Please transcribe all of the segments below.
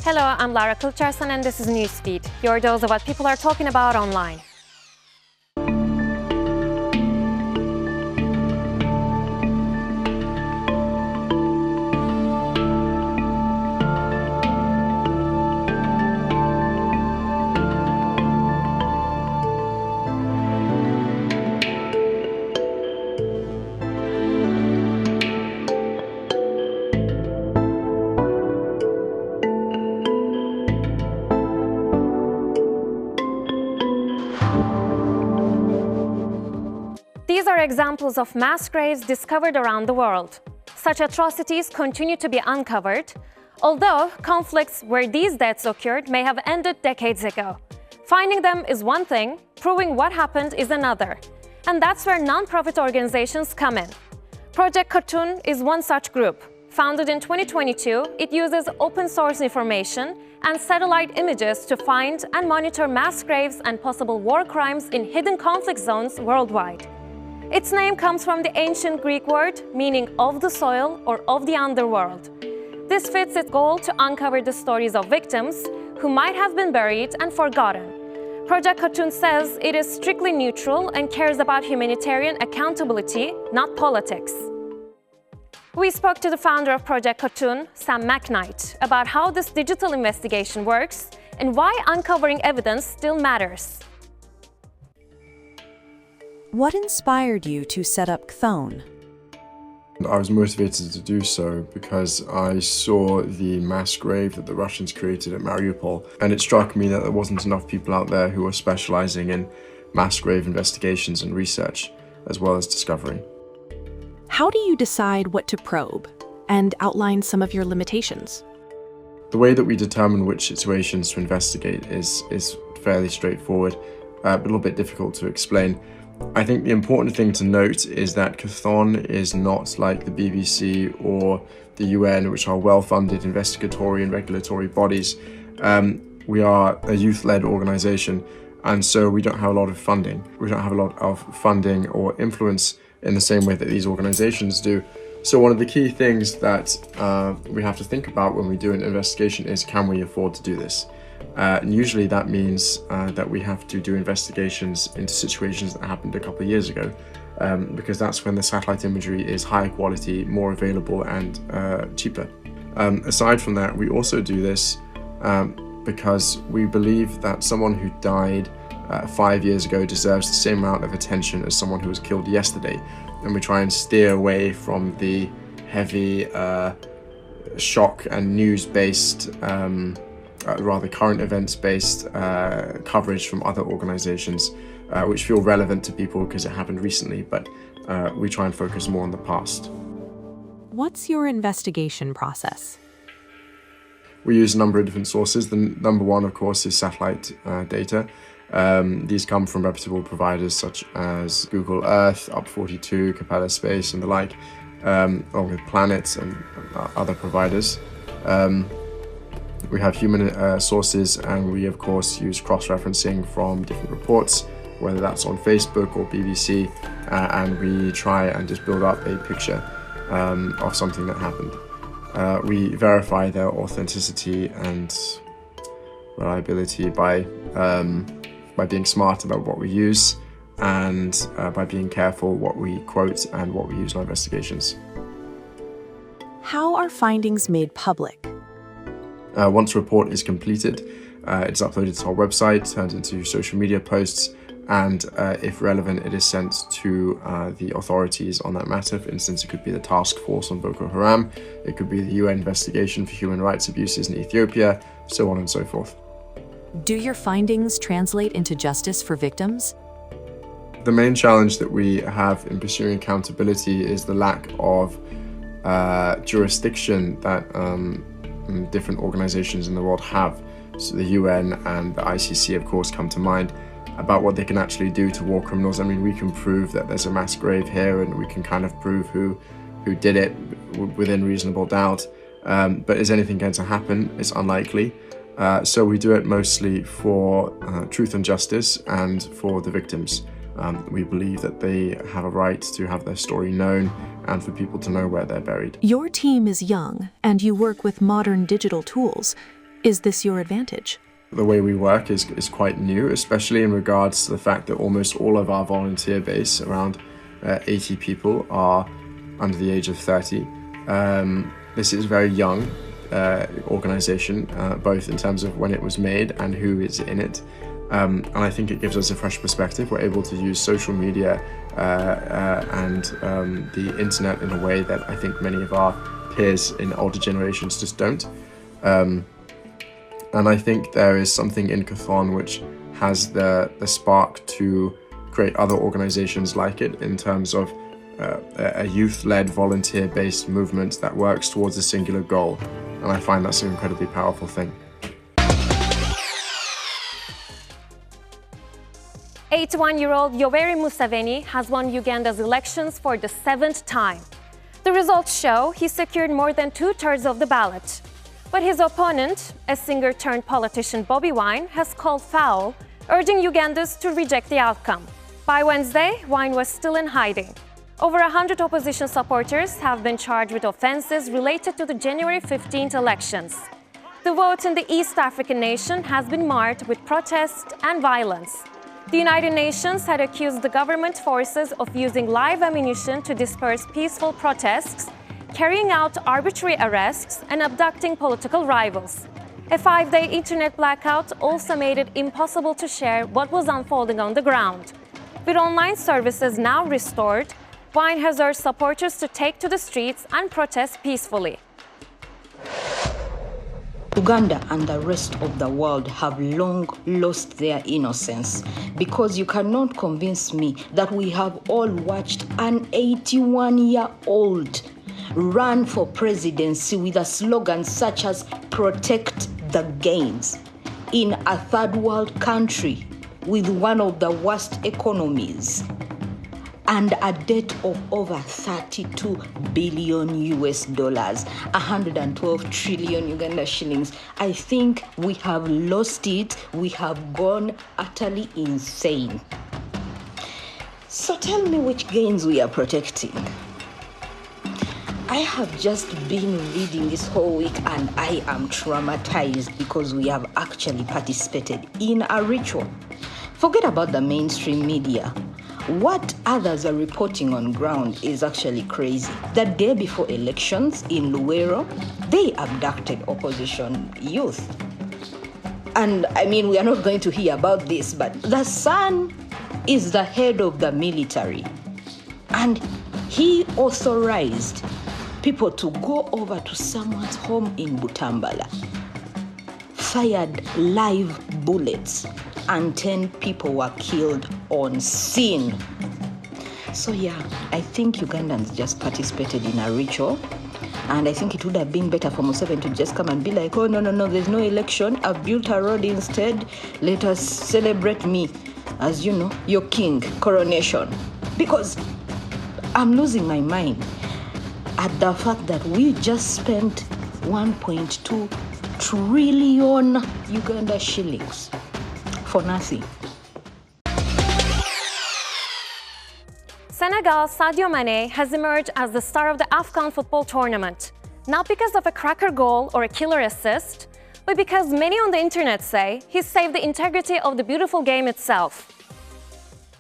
Hello, I'm Lara Kulcharsan and this is Newsfeed, your dose of what people are talking about online. These are examples of mass graves discovered around the world. Such atrocities continue to be uncovered, although conflicts where these deaths occurred may have ended decades ago. Finding them is one thing, proving what happened is another. And that's where non-profit organizations come in. Project Khthon is one such group. Founded in 2022, it uses open source information and satellite images to find and monitor mass graves and possible war crimes in hidden conflict zones worldwide. Its name comes from the ancient Greek word meaning of the soil or of the underworld. This fits its goal to uncover the stories of victims who might have been buried and forgotten. Project Khthon says it is strictly neutral and cares about humanitarian accountability, not politics. We spoke to the founder of Project Khthon, Sam McKnight, about how this digital investigation works and why uncovering evidence still matters. What inspired you to set up Khthon? I was motivated to do so because I saw the mass grave that the Russians created at Mariupol, and it struck me that there wasn't enough people out there who were specializing in mass grave investigations and research, as well as discovery. How do you decide what to probe and outline some of your limitations? The way that we determine which situations to investigate is fairly straightforward, but a little bit difficult to explain. I think the important thing to note is that Khthon is not like the BBC or the UN, which are well-funded investigatory and regulatory bodies. We are a youth-led organization, and so we don't have a lot of funding. We don't have a lot of funding or influence in the same way that these organizations do. So one of the key things that we have to think about when we do an investigation is, can we afford to do this? And usually that means that we have to do investigations into situations that happened a couple of years ago, because that's when the satellite imagery is higher quality, more available and cheaper. Aside from that, we also do this because we believe that someone who died 5 years ago deserves the same amount of attention as someone who was killed yesterday. And we try and steer away from the heavy shock and news-based rather current events-based coverage from other organizations, which feel relevant to people because it happened recently, but we try and focus more on the past. What's your investigation process? We use a number of different sources. The number one, of course, is satellite data. These come from reputable providers such as Google Earth, Up42, Capella Space, and the like, along with Planets and other providers. We have human sources, and we of course use cross-referencing from different reports, whether that's on Facebook or BBC, and we try and just build up a picture of something that happened. We verify their authenticity and reliability by being smart about what we use and by being careful what we quote and what we use in our investigations. How are findings made public? Once a report is completed, it's uploaded to our website, turned into social media posts, and if relevant, it is sent to the authorities on that matter. For instance, it could be the task force on Boko Haram, it could be the UN investigation for human rights abuses in Ethiopia, so on and so forth. Do your findings translate into justice for victims? The main challenge that we have in pursuing accountability is the lack of jurisdiction that different organizations in the world have. So the UN and the ICC, of course, come to mind about what they can actually do to war criminals. I mean, we can prove that there's a mass grave here, and we can kind of prove who did it within reasonable doubt. But is anything going to happen? It's unlikely. So we do it mostly for truth and justice and for the victims. We believe that they have a right to have their story known and for people to know where they're buried. Your team is young and you work with modern digital tools. is this your advantage? The way we work is quite new, especially in regards to the fact that almost all of our volunteer base, around 80 people, are under the age of 30. This is a very young organization, both in terms of when it was made and who is in it. And I think it gives us a fresh perspective. We're able to use social media and the internet in a way that I think many of our peers in older generations just don't. And I think there is something in Khthon which has the spark to create other organizations like it, in terms of a youth-led, volunteer-based movement that works towards a singular goal. And I find that's an incredibly powerful thing. 81-year-old Yoweri Museveni has won Uganda's elections for the 7th time. The results show he secured more than 2/3 of the ballot. But his opponent, a singer-turned-politician Bobi Wine, has called foul, urging Ugandans to reject the outcome. By Wednesday, Wine was still in hiding. Over 100 opposition supporters have been charged with offenses related to the January 15th elections. The vote in the East African nation has been marred with protests and violence. The United Nations had accused the government forces of using live ammunition to disperse peaceful protests, carrying out arbitrary arrests, and abducting political rivals. A 5-day internet blackout also made it impossible to share what was unfolding on the ground. With online services now restored, Wine has urged supporters to take to the streets and protest peacefully. Uganda and the rest of the world have long lost their innocence, because you cannot convince me that we have all watched an 81-year-old run for presidency with a slogan such as "Protect the Gains" in a third world country with one of the worst economies and a debt of over 32 billion US dollars, 112 trillion Uganda shillings. I think we have lost it. We have gone utterly insane. So tell me which gains we are protecting. I have just been reading this whole week and I am traumatized because we have actually participated in a ritual. Forget about the mainstream media. What others are reporting on ground is actually crazy. The day before elections in Luwero, they abducted opposition youth. And I mean, we are not going to hear about this, but the son is the head of the military. And he authorized people to go over to someone's home in Butambala, fired live bullets, and 10 people were killed on scene. So yeah, I think Ugandans just participated in a ritual, and I think it would have been better for Museveni to just come and be like, oh, no, there's no election, I've built a road instead, let us celebrate me as, you know, your king, coronation. Because I'm losing my mind at the fact that we just spent 1.2 trillion Uganda shillings for nothing. Senegal's Sadio Mane has emerged as the star of the AFCON football tournament, not because of a cracker goal or a killer assist, but because many on the internet say he saved the integrity of the beautiful game itself.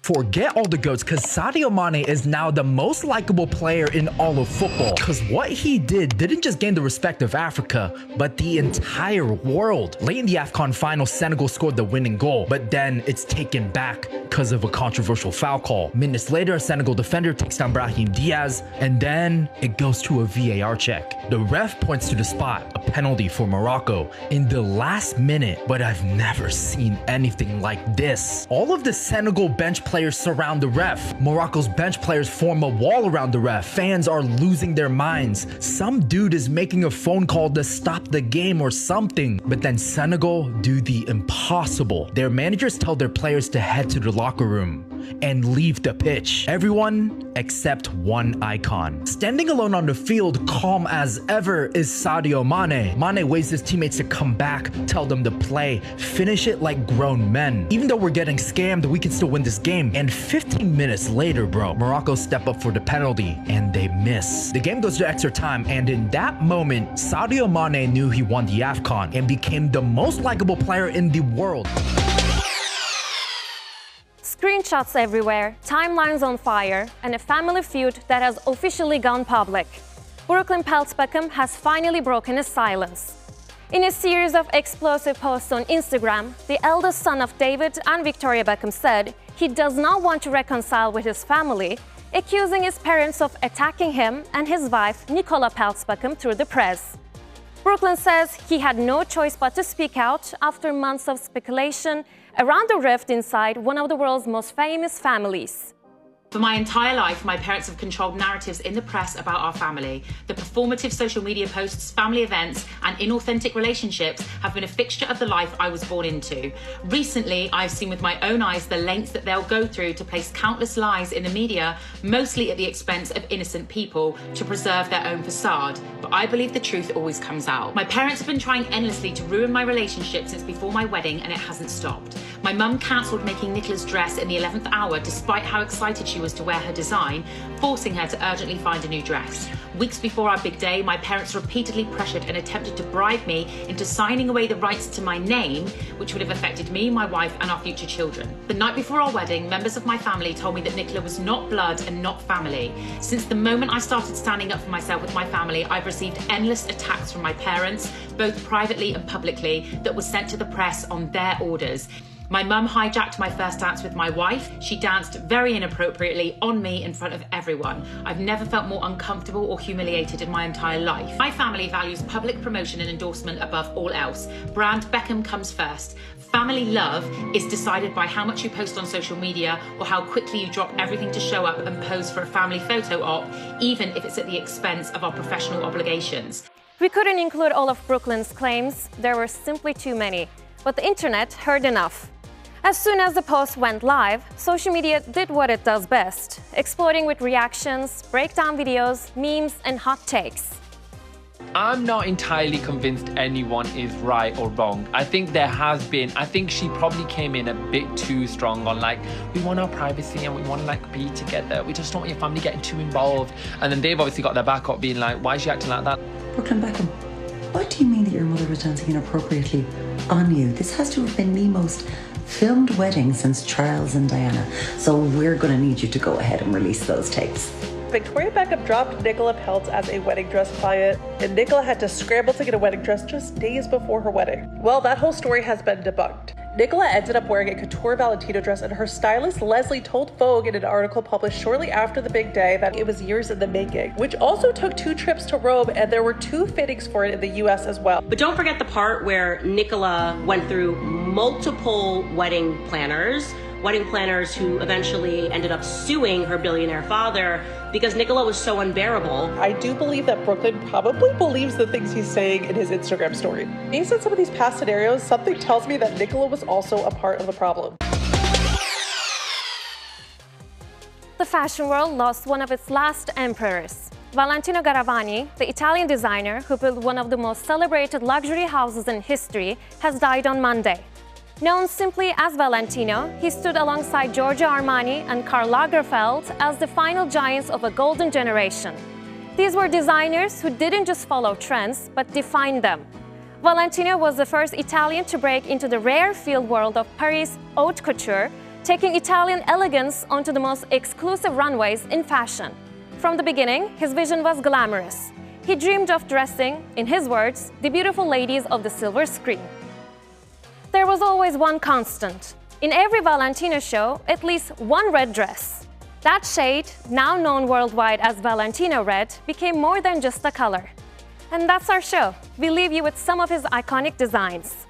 Forget all the GOATs, because Sadio Mane is now the most likable player in all of football. Because what he didn't just gain the respect of Africa, but the entire world. Late in the AFCON final, Senegal scored the winning goal, but then it's taken back because of a controversial foul call. Minutes later, a Senegal defender takes down Brahim Diaz, and then it goes to a VAR check. The ref points to the spot, a penalty for Morocco, in the last minute, but I've never seen anything like this. All of the Senegal bench players surround the ref. Morocco's bench players form a wall around the ref. Fans are losing their minds. Some dude is making a phone call to stop the game or something. But then Senegal do the impossible. Their managers tell their players to head to the locker room. and leave the pitch. Everyone except one icon. Standing alone on the field, calm as ever, is Sadio Mane. Mane waits his teammates to come back, tell them to play, finish it like grown men. Even though we're getting scammed, we can still win this game. And 15 minutes later, bro, Morocco step up for the penalty and they miss. The game goes to extra time, and in that moment, Sadio Mane knew he won the AFCON and became the most likable player in the world. Screenshots everywhere, timelines on fire, and a family feud that has officially gone public. Brooklyn Peltz Beckham has finally broken his silence. In a series of explosive posts on Instagram, the eldest son of David and Victoria Beckham said he does not want to reconcile with his family, accusing his parents of attacking him and his wife, Nicola Peltz Beckham, through the press. Brooklyn says he had no choice but to speak out after months of speculation around the rift inside one of the world's most famous families. For my entire life, my parents have controlled narratives in the press about our family. The performative social media posts, family events, and inauthentic relationships have been a fixture of the life I was born into. Recently, I've seen with my own eyes the lengths that they'll go through to place countless lies in the media, mostly at the expense of innocent people, to preserve their own facade. But I believe the truth always comes out. My parents have been trying endlessly to ruin my relationship since before my wedding, and it hasn't stopped. My mum cancelled making Nicola's dress in the 11th hour despite how excited she was to wear her design, forcing her to urgently find a new dress. Weeks before our big day, my parents repeatedly pressured and attempted to bribe me into signing away the rights to my name, which would have affected me, my wife, and our future children. The night before our wedding, members of my family told me that Nicola was not blood and not family. Since the moment I started standing up for myself with my family, I've received endless attacks from my parents, both privately and publicly, that were sent to the press on their orders. My mum hijacked my first dance with my wife. She danced very inappropriately on me in front of everyone. I've never felt more uncomfortable or humiliated in my entire life. My family values public promotion and endorsement above all else. Brand Beckham comes first. Family love is decided by how much you post on social media or how quickly you drop everything to show up and pose for a family photo op, even if it's at the expense of our professional obligations. We couldn't include all of Brooklyn's claims. There were simply too many. But the internet heard enough. As soon as the post went live, social media did what it does best, exploding with reactions, breakdown videos, memes, and hot takes. I'm not entirely convinced anyone is right or wrong. I think she probably came in a bit too strong on like, we want our privacy and we want to like be together. We just don't want your family getting too involved. And then they've obviously got their back up being like, why is she acting like that? Brooklyn Beckham, what do you mean that your mother was dancing inappropriately on you? This has to have been the most filmed wedding since Charles and Diana. So we're going to need you to go ahead and release those tapes. Victoria Beckham dropped Nicola Peltz as a wedding dress client, and Nicola had to scramble to get a wedding dress just days before her wedding. Well, that whole story has been debunked. Nicola ended up wearing a couture Valentino dress, and her stylist Leslie told Vogue in an article published shortly after the big day that it was years in the making, which also took 2 trips to Rome, and there were 2 fittings for it in the US as well. But don't forget the part where Nicola went through multiple wedding planners who eventually ended up suing her billionaire father because Nicola was so unbearable. I do believe that Brooklyn probably believes the things he's saying in his Instagram story. Based on some of these past scenarios, something tells me that Nicola was also a part of the problem. The fashion world lost one of its last emperors. Valentino Garavani, the Italian designer who built one of the most celebrated luxury houses in history, has died on Monday. Known simply as Valentino, he stood alongside Giorgio Armani and Karl Lagerfeld as the final giants of a golden generation. These were designers who didn't just follow trends, but defined them. Valentino was the first Italian to break into the rare-field world of Paris haute couture, taking Italian elegance onto the most exclusive runways in fashion. From the beginning, his vision was glamorous. He dreamed of dressing, in his words, the beautiful ladies of the silver screen. There was always one constant. In every Valentino show, at least one red dress. That shade, now known worldwide as Valentino Red, became more than just a color. And that's our show. We leave you with some of his iconic designs.